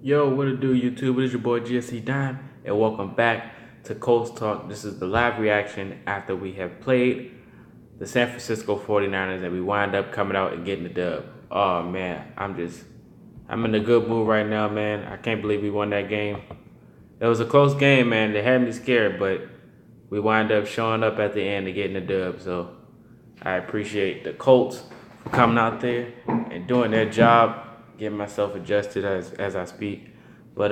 Yo, what it do, YouTube? It is your boy GSC Dime, and welcome back to Colts Talk. This is the live reaction after we have played the San Francisco 49ers and we wind up coming out and getting the dub. Oh man, I'm in a good mood right now, man. I can't believe we won that game. It was a close game, man. They had me scared, but we wind up showing up at the end and getting the dub. So I appreciate the Colts for coming out there and doing their job, getting myself adjusted as I speak. But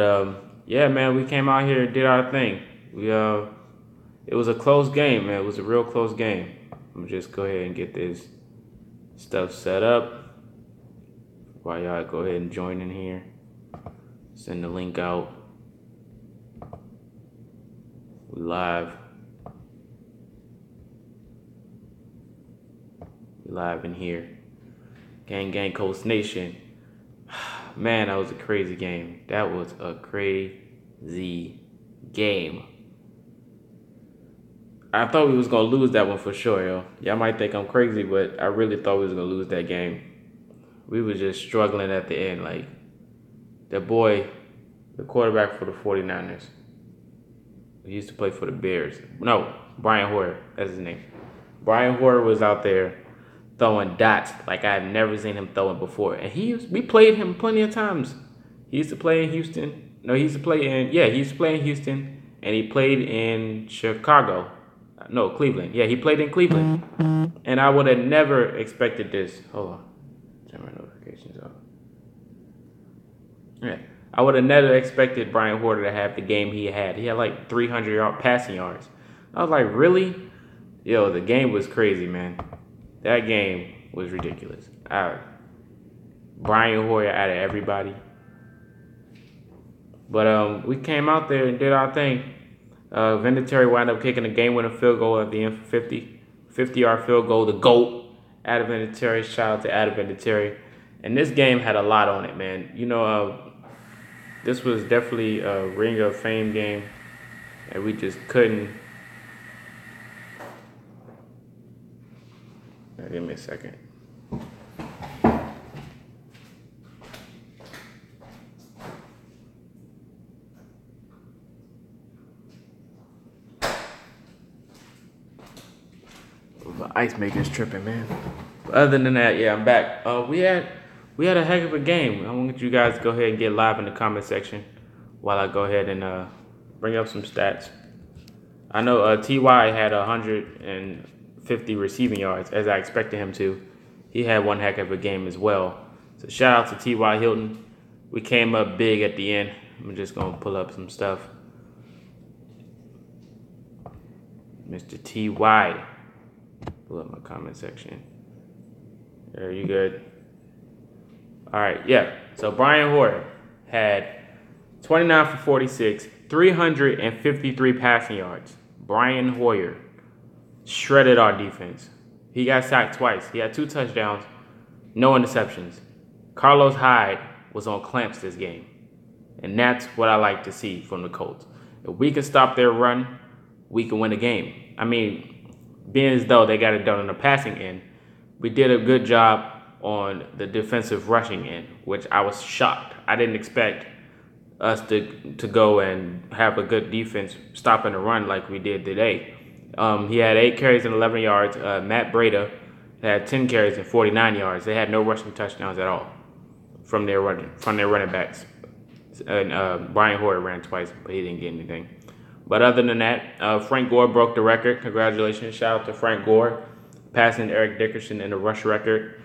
yeah, man, we came out here and did our thing. It was a close game, man. It was a real close game. I'm gonna just go ahead and get this stuff set up while y'all go ahead and join in here. Send the link out. We live. Live in here. Gang, Coast Nation. Man, that was a crazy game. That was a crazy game. I thought we was gonna lose that one for sure, yo. Y'all might think I'm crazy, but I really thought we was gonna lose that game. We were just struggling at the end. Like, that boy, the quarterback for the 49ers, he used to play for the Bears. No, Brian Hoyer, that's his name. Brian Hoyer was out there throwing dots like I've never seen him throwing before. And we played him plenty of times. He used to play in Houston. No, he used to play in Houston, and he played in Chicago. No, Cleveland. Yeah, he played in Cleveland. And I would have never expected this. Hold on. Turn my notifications off. Yeah. I would have never expected Brian Hoyer to have the game he had. He had like 300 passing yards. I was like, really? Yo, the game was crazy, man. That game was ridiculous. Brian Hoyer out of everybody. But we came out there and did our thing. Vinatieri wound up kicking a game-winning field goal at the end for 50-yard field goal. The GOAT, Adam Vinatieri. Shout out to Adam Vinatieri. And this game had a lot on it, man. You know, this was definitely a Ring of Fame game, and we just couldn't. Give me a second. The ice maker's tripping, man. But other than that, yeah, I'm back. We had a heck of a game. I want you guys to go ahead and get live in the comment section while I go ahead and bring up some stats. I know Ty had 150 receiving yards, as I expected him to. He had one heck of a game as well. So shout out to T.Y. Hilton. We came up big at the end. I'm just going to pull up some stuff. Mr. T.Y. Pull up my comment section. There, you good? All right, yeah. So Brian Hoyer had 29 for 46, 353 passing yards. Brian Hoyer shredded our defense. He got sacked twice. He had 2 touchdowns, no interceptions. Carlos Hyde was on clamps this game. And that's what I like to see from the Colts. If we can stop their run, we can win the game. I mean, being as though they got it done on the passing end, we did a good job on the defensive rushing end, which I was shocked. I didn't expect us to go and have a good defense stopping the run like we did today. He had 8 carries and 11 yards. Matt Breida had 10 carries and 49 yards. They had no rushing touchdowns at all from their running backs. And Brian Hoyer ran twice, but he didn't get anything. But other than that, Frank Gore broke the record. Congratulations. Shout out to Frank Gore, passing Eric Dickerson in the rush record.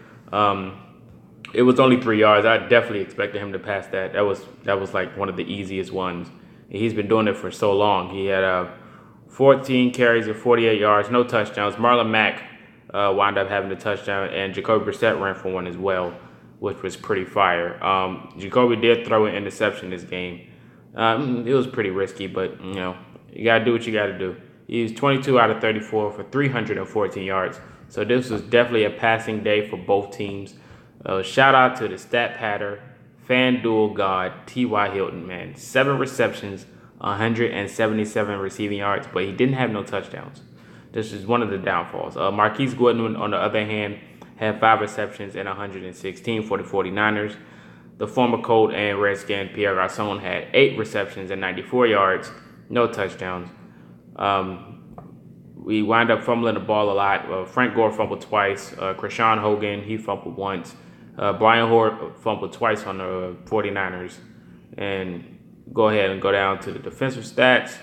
It was only 3 yards. I definitely expected him to pass that. That was like one of the easiest ones. He's been doing it for so long. He had 14 carries and 48 yards, no touchdowns. Marlon Mack wound up having a touchdown, and Jacoby Brissett ran for one as well, which was pretty fire. Jacoby did throw an interception this game. It was pretty risky, but you know, you gotta do what you gotta do. He was 22 out of 34 for 314 yards. So this was definitely a passing day for both teams. Shout out to the stat patter, FanDuel god, T.Y. Hilton, man. 7 receptions, 177 receiving yards, but he didn't have no touchdowns. This is one of the downfalls. Marquise Goodwin, on the other hand, had 5 receptions and 116 for the 49ers. The former Colt and Redskin Pierre Garçon had 8 receptions and 94 yards, no touchdowns. We wind up fumbling the ball a lot. Frank Gore fumbled twice. Krishawn Hogan, he fumbled once. Brian Hoare fumbled twice on the 49ers. And go ahead and go down to the defensive stats.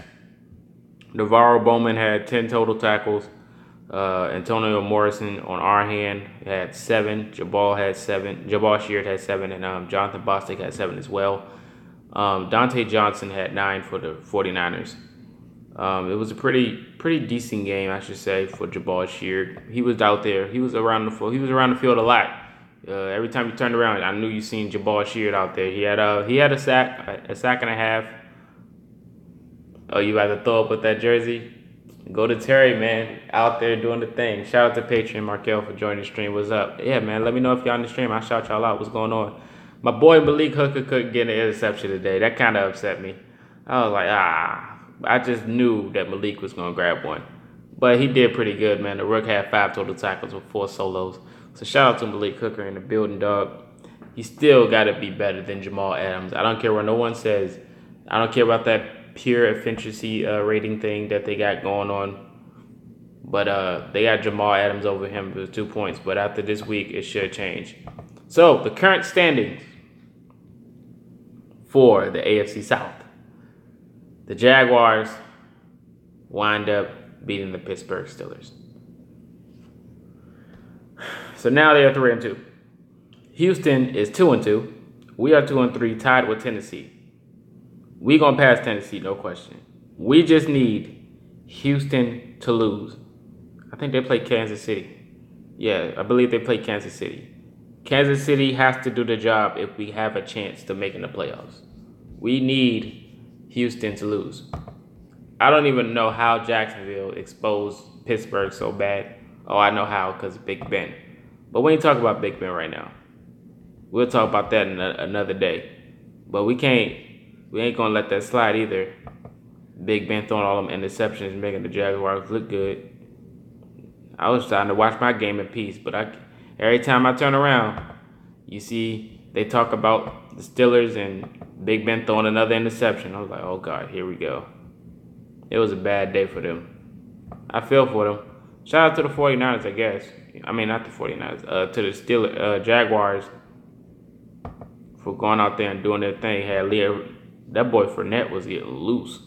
Navarro Bowman had 10 total tackles. Antonio Morrison on our hand had 7. Jabal had 7. Jabal Sheard had 7. And Jonathan Bostic had 7 as well. Dante Johnson had 9 for the 49ers. It was a pretty decent game, I should say, for Jabal Sheard. He was out there. He was around the field a lot. Every time you turned around, I knew you seen Jabal Sheard out there. He had a sack and a half. Oh, you about to throw up with that jersey? Go to Terry, man, out there doing the thing. Shout out to Patreon Markel for joining the stream. What's up? Yeah, man, let me know if y'all in the stream. I'll shout y'all out. What's going on? My boy Malik Hooker couldn't get an interception today. That kind of upset me. I was like, I just knew that Malik was going to grab one. But he did pretty good, man. The Rook had 5 total tackles with 4 solos. So shout out to Malik Hooker in the building, dog. He still got to be better than Jamal Adams. I don't care what no one says. I don't care about that pure efficiency rating thing that they got going on. But they got Jamal Adams over him with 2 points. But after this week, it should change. So the current standings for the AFC South. The Jaguars wind up beating the Pittsburgh Steelers. So now they are 3-2. Houston is 2-2. We are 2-3, tied with Tennessee. We gonna pass Tennessee, no question. We just need Houston to lose. I think they play Kansas City. Yeah, I believe they play Kansas City. Kansas City has to do the job if we have a chance to make in the playoffs. We need Houston to lose. I don't even know how Jacksonville exposed Pittsburgh so bad. Oh, I know how, because Big Ben. But we ain't talking about Big Ben right now. We'll talk about that another day. But we ain't going to let that slide either. Big Ben throwing all them interceptions, making the Jaguars look good. I was trying to watch my game in peace, but every time I turn around, you see they talk about the Steelers and Big Ben throwing another interception. I was like, oh, God, here we go. It was a bad day for them. I feel for them. Shout out to the 49ers, I guess. I mean, not the 49ers. To the Jaguars for going out there and doing their thing. That boy Fournette was getting loose.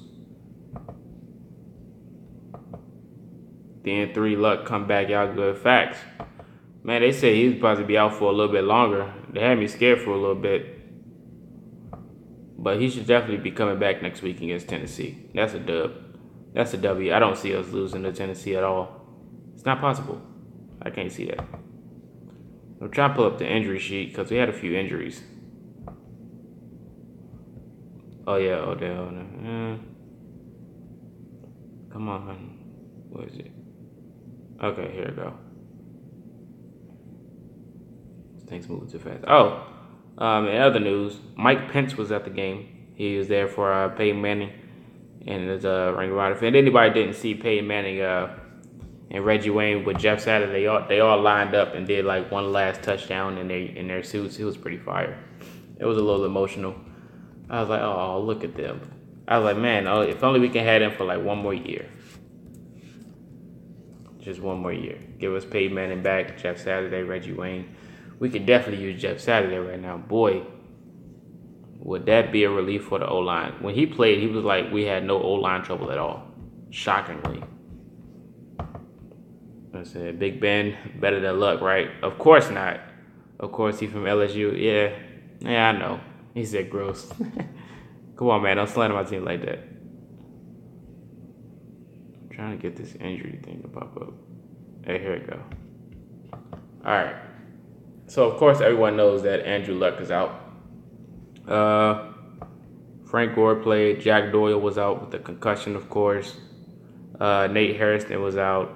Then 3 Luck come back, y'all good facts. Man, they say he's about to be out for a little bit longer. They had me scared for a little bit. But he should definitely be coming back next week against Tennessee. That's a dub. That's a W. I don't see us losing to Tennessee at all. It's not possible. I can't see that. I'm trying to pull up the injury sheet because we had a few injuries. Oh, yeah, Odell. Come on. What is it? Okay, here we go. Things moving too fast. Oh, in other news, Mike Pence was at the game. He was there for Peyton Manning and his ring rider. If anybody didn't see Peyton Manning and Reggie Wayne with Jeff Saturday, they all lined up and did like one last touchdown in their suits. It was pretty fire. It was a little emotional. I was like, oh, look at them. I was like, man, if only we can have them for like one more year. Just one more year. Give us Peyton Manning back, Jeff Saturday, Reggie Wayne. We could definitely use Jeff Saturday right now. Boy, would that be a relief for the O-line. When he played, he was like, we had no O-line trouble at all. Shockingly. I said, Big Ben, better than Luck, right? Of course not. Of course, he from LSU. Yeah, I know. He said gross. Come on, man. Don't slander my team like that. I'm trying to get this injury thing to pop up. Hey, here we go. All right. So, of course, everyone knows that Andrew Luck is out. Frank Gore played. Jack Doyle was out with a concussion, of course. Nate Harrison was out.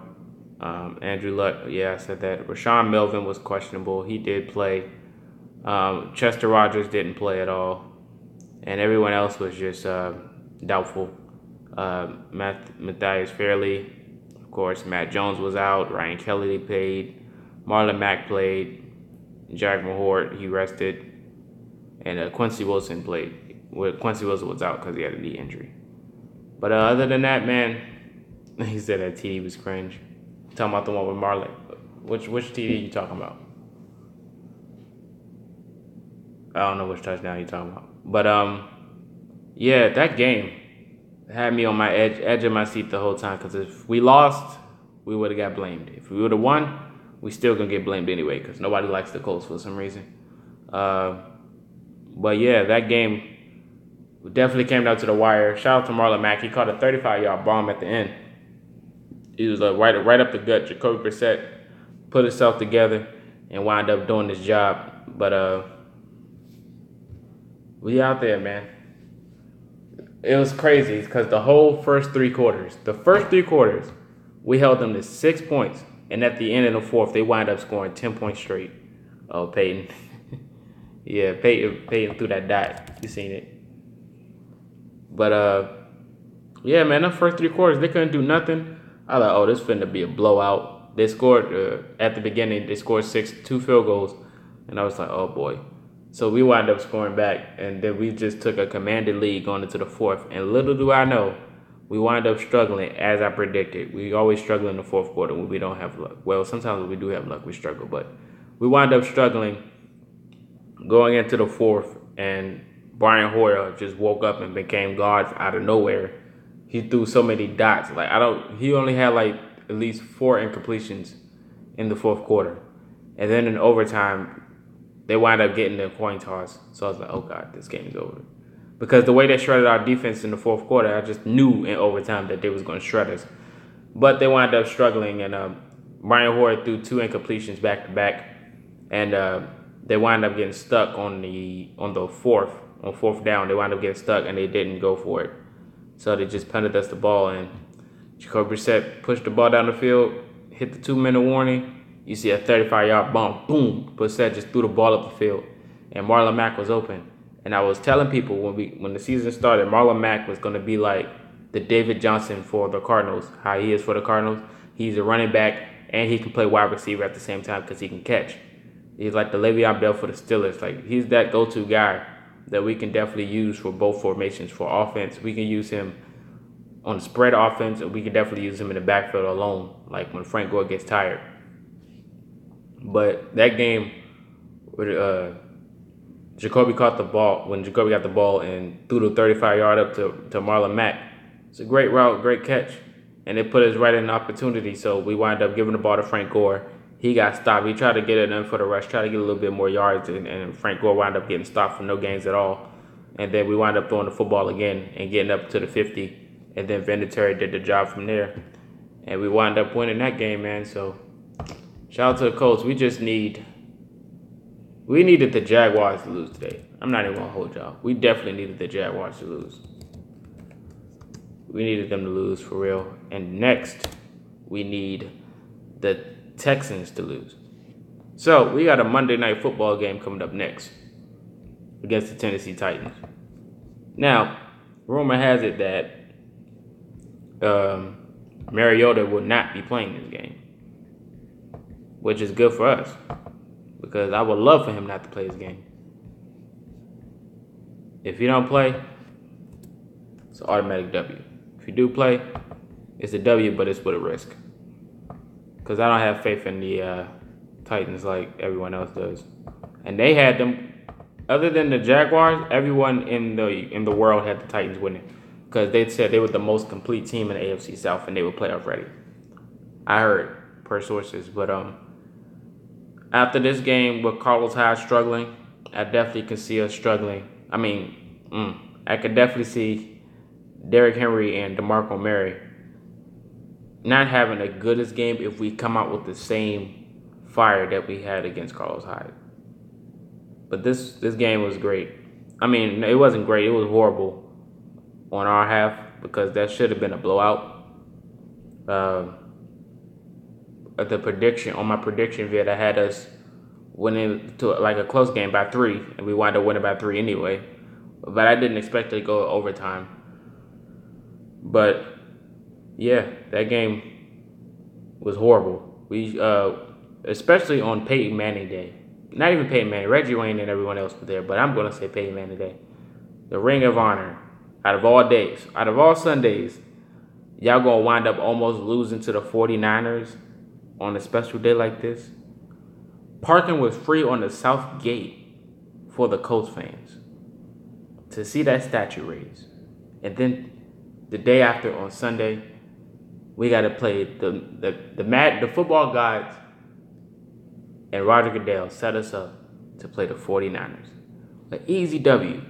Andrew Luck, yeah, I said that. Rashawn Melvin was questionable. He did play. Chester Rogers didn't play at all. And everyone else was just doubtful. Matthias Fairley, of course. Matt Jones was out. Ryan Kelly played. Marlon Mack played. Jack Mahort, he rested. and Quincy Wilson played. Well, Quincy Wilson was out because he had a knee injury. But other than that, man, he said that TD was cringe. Talking about the one with Marlon. Which TD you talking about? I don't know which touchdown you talking about. But yeah, that game had me on my edge of my seat the whole time. Because if we lost, we would have got blamed. If we would have won, we still gonna get blamed anyway. Because nobody likes the Colts for some reason. But yeah, that game definitely came down to the wire. Shout out to Marlon Mack. He caught a 35-yard bomb at the end. He was right up the gut. Jacoby Brissett put himself together and wound up doing his job. But we out there, man. It was crazy because the first three quarters, we held them to 6 points. And at the end of the fourth, they wound up scoring 10 points straight. Oh, Peyton. Yeah, Peyton threw that dot. You seen it. But, yeah, man, the first three quarters, they couldn't do nothing. I was like, oh, this finna be a blowout. They scored, at the beginning, they scored 2 field goals. And I was like, oh, boy. So we wound up scoring back, and then we just took a commanded lead going into the fourth. And little do I know, we wind up struggling as I predicted. We always struggle in the fourth quarter when we don't have luck. Well, sometimes when we do have luck, we struggle. But we wind up struggling going into the fourth, and Brian Hoyer just woke up and became God out of nowhere. He threw so many dots. He only had at least 4 incompletions in the fourth quarter. And then in overtime, they wind up getting the coin toss. So I was like, oh God, this game is over. Because the way they shredded our defense in the fourth quarter, I just knew in overtime that they was going to shred us. But they wind up struggling, and Brian Hoyer threw 2 incompletions back to back. And they wind up getting stuck on fourth down. They wind up getting stuck, and they didn't go for it. So they just punted us the ball, and Jacoby Brissett pushed the ball down the field, hit the 2-minute warning. You see a 35-yard bomb, boom. Brissett just threw the ball up the field, and Marlon Mack was open. And I was telling people when the season started, Marlon Mack was going to be like the David Johnson for the Cardinals, how he is for the Cardinals. He's a running back, and he can play wide receiver at the same time because he can catch. He's like the Le'Veon Bell for the Steelers. He's that go-to guy that we can definitely use for both formations. For offense, we can use him on the spread offense, and we can definitely use him in the backfield alone, like when Frank Gore gets tired. But that game, Jacoby caught the ball, when Jacoby got the ball and threw the 35-yard up to Marlon Mack. It's a great route, great catch, and it put us right in the opportunity. So we wind up giving the ball to Frank Gore. He got stopped. He tried to get it in for the rush, tried to get a little bit more yards, and Frank Gore wound up getting stopped for no gains at all. And then we wind up throwing the football again and getting up to the 50. And then Vinatieri did the job from there. And we wind up winning that game, man. So shout out to the Colts. We needed the Jaguars to lose today. I'm not even going to hold y'all. We definitely needed the Jaguars to lose. We needed them to lose for real. And next, we need the Texans to lose. So we got a Monday Night Football game coming up next against the Tennessee Titans. Now, rumor has it that Mariota will not be playing this game, which is good for us because I would love for him not to play this game. If you don't play, it's an automatic W. If you do play, it's a W, but it's with a risk. Because I don't have faith in the Titans like everyone else does. And they had them, other than the Jaguars, everyone in the world had the Titans winning. Because they said they were the most complete team in the AFC South and they were playoff ready. I heard, per sources. But after this game with Carlos Hyde struggling, I definitely can see us struggling. I could definitely see Derrick Henry and DeMarco Murray not having the goodest game if we come out with the same fire that we had against Carlos Hyde. But this game was great. It wasn't great. It was horrible on our half because that should have been a blowout. At the prediction, on my prediction vid, I had us winning to a close game by 3, and we wound up winning by 3 anyway. But I didn't expect it to go overtime. But yeah, that game was horrible. We especially on Peyton Manning Day. not even Peyton Manning, Reggie Wayne and everyone else was there, but I'm going to say Peyton Manning today. The Ring of Honor, out of all days, out of all Sundays, y'all going to wind up almost losing to the 49ers on a special day like this. Parking was free on the South Gate for the Colts fans to see that statue raised. And then the day after on Sunday, we got to play the football gods and Roger Goodell set us up to play the 49ers. An easy W.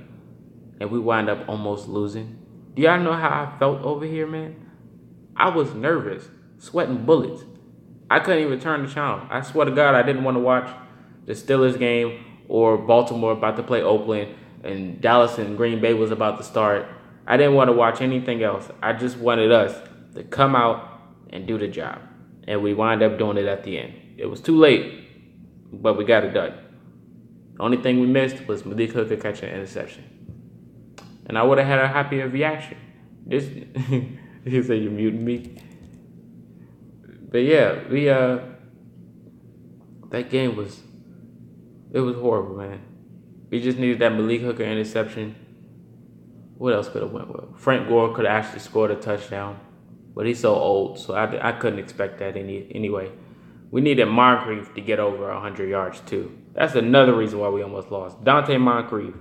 And we wind up almost losing. Do y'all know how I felt over here, man? I was nervous, sweating bullets. I couldn't even turn the channel. I swear to God, I didn't want to watch the Steelers game or Baltimore about to play Oakland and Dallas and Green Bay was about to start. I didn't want to watch anything else. I just wanted us to come out and do the job. And we wind up doing it at the end. It was too late, but we got it done. The only thing we missed was Malik Hooker catching an interception. And I would have had a happier reaction. You say you're muting me? But yeah, that game was horrible, man. We just needed that Malik Hooker interception. What else could have went well? Frank Gore could have actually scored a touchdown, but he's so old, so I couldn't expect that anyway. We needed Moncrief to get over 100 yards too. That's another reason why we almost lost. Dante Moncrief,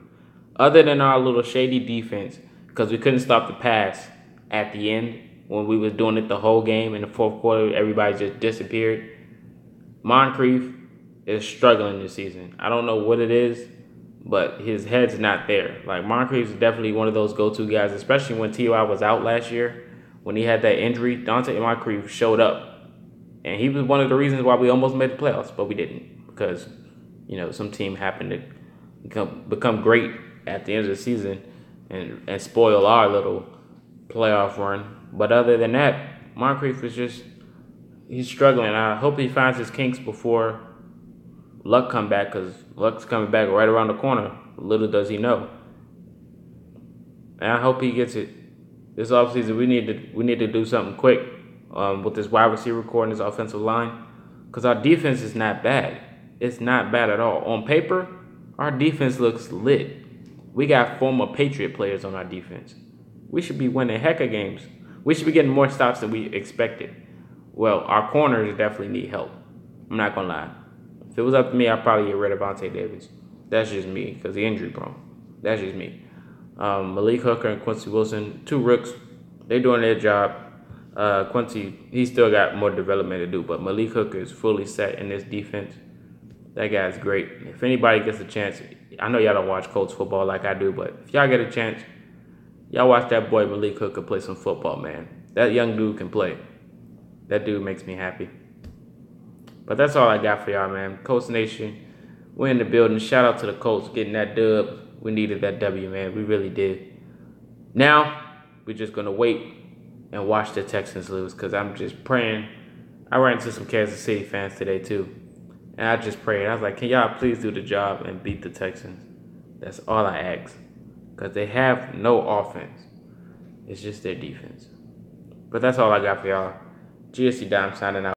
other than our little shady defense, because we couldn't stop the pass at the end when we was doing it the whole game. In the fourth quarter, everybody just disappeared. Moncrief is struggling this season. I don't know what it is, but his head's not there. Like, Moncrief is definitely one of those go-to guys, especially when T.Y. was out last year. When he had that injury, Dante Moncrief showed up. And he was one of the reasons why we almost made the playoffs, but we didn't. Because, some team happened to become great at the end of the season and spoil our little playoff run. But other than that, Moncrief is he's struggling. I hope he finds his kinks before Luck come back, because Luck's coming back right around the corner. Little does he know. And I hope he gets it. This offseason, we need to do something quick with this wide receiver core and this offensive line, because our defense is not bad. It's not bad at all. On paper, our defense looks lit. We got former Patriot players on our defense. We should be winning heck of games. We should be getting more stops than we expected. Well, our corners definitely need help. I'm not going to lie. If it was up to me, I'd probably get rid of Vontae Davis. That's just me, because he's injury prone. That's just me. Malik Hooker and Quincy Wilson, two rooks, they're doing their job. Quincy, he still got more development to do, but Malik Hooker is fully set in this defense. That guy's great. If anybody gets a chance, I know y'all don't watch Colts football like I do, but if y'all get a chance, y'all watch that boy Malik Hooker play some football, man. That young dude can play. That dude makes me happy. But that's all I got for y'all, man. Colts Nation, we're in the building. Shout out to the Colts getting that dub. We needed that W, man. We really did. Now, we're just going to wait and watch the Texans lose, because I'm just praying. I ran into some Kansas City fans today, too. And I just prayed. I was like, can y'all please do the job and beat the Texans? That's all I ask. Because they have no offense. It's just their defense. But that's all I got for y'all. GSC Dime signing out.